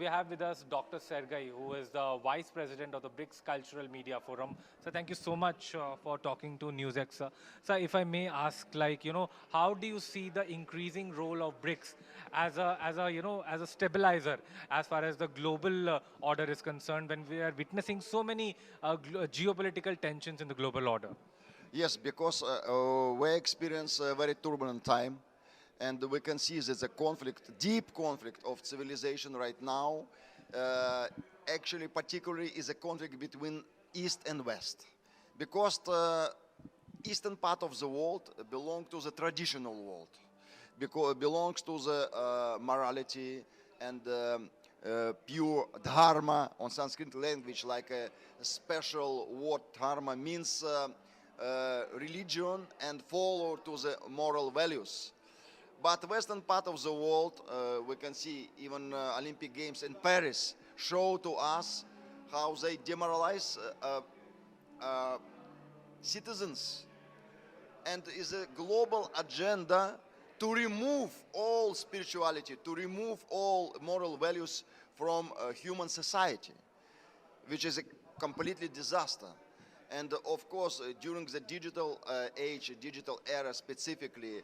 We have with us Dr. Sergey, who is the Vice President of the BRICS Cultural Media Forum. So thank you so much for talking to NewsX. So if I may ask, how do you see the increasing role of BRICS as a stabilizer as far as the global order is concerned when we are witnessing so many geopolitical tensions in the global order? Yes, because we experience a very turbulent time, and we can see there's a conflict, deep conflict of civilization right now. Actually, particularly is a conflict between East and West, because the eastern part of the world belongs to the traditional world, because it belongs to the morality and pure dharma on Sanskrit language, like a special word dharma means religion and follow to the moral values. But western part of the world, we can see even Olympic Games in Paris show to us how they demoralize citizens, and is a global agenda to remove all spirituality, to remove all moral values from human society, which is a completely disaster. And of course, during the digital age, digital era specifically,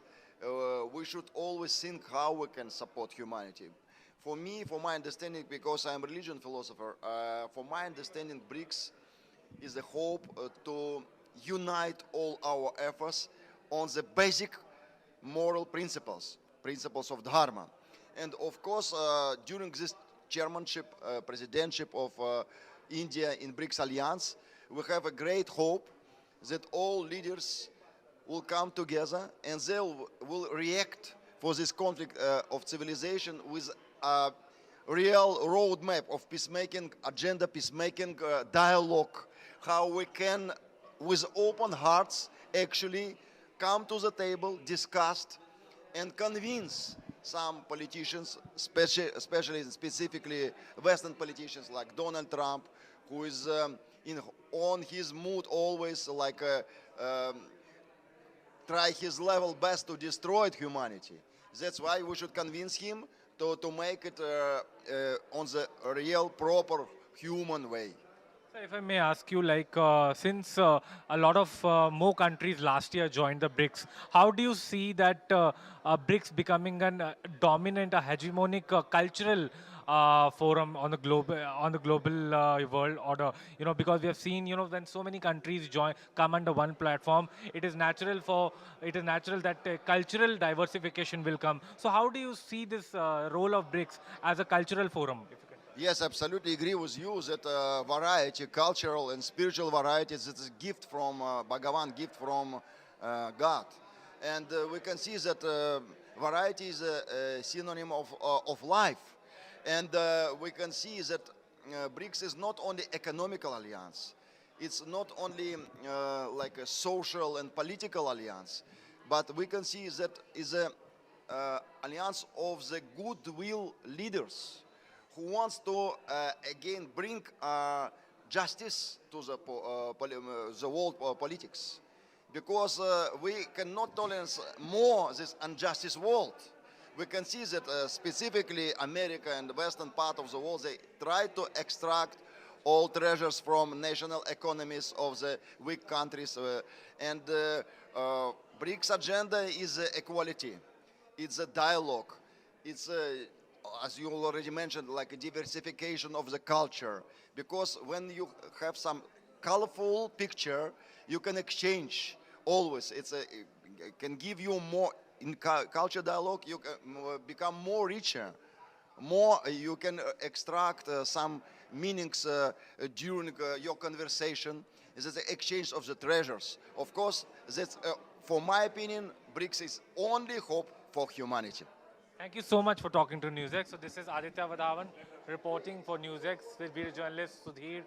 we should always think how we can support humanity. For me, for my understanding, because I'm a religion philosopher, for my understanding, BRICS is a hope to unite all our efforts on the basic moral principles, principles of Dharma. And of course, during this chairmanship, presidentship of India in BRICS Alliance, we have a great hope that all leaders will come together and they will react for this conflict of civilization with a real roadmap of peacemaking, agenda peacemaking, dialogue, how we can, with open hearts, actually come to the table, discuss, and convince some politicians, especially specifically Western politicians like Donald Trump, who is on his mood always like try his level best to destroy humanity. That's why we should convince him to make it on the real, proper human way. So if I may ask you, since a lot of more countries last year joined the BRICS, how do you see that BRICS becoming an dominant, a hegemonic cultural forum on the global world order? Because we have seen, when so many countries come under one platform, it is natural that cultural diversification will come. So how do you see this role of BRICS as a cultural forum? If you can. Yes, absolutely agree with you that variety, cultural and spiritual varieties, is a gift from Bhagavan, gift from God. And we can see that variety is a synonym of life. And we can see that BRICS is not only economical alliance, it's not only like a social and political alliance, but we can see that is a alliance of the goodwill leaders who wants to again bring justice to the world politics, because we cannot tolerate more this injustice world. We can see that specifically America and the western part of the world, they try to extract all treasures from national economies of the weak countries, and BRICS agenda is equality, it's a dialogue, it's a, as you already mentioned, like a diversification of the culture. Because when you have some colorful picture, you can exchange always. It can give you more in culture dialogue. You can become more richer. More you can extract some meanings during your conversation. It's the exchange of the treasures. Of course, that's, for my opinion, BRICS is only hope for humanity. Thank you so much for talking to NewsX. So this is Aditya Vadhavan reporting for NewsX with video journalist Sudhir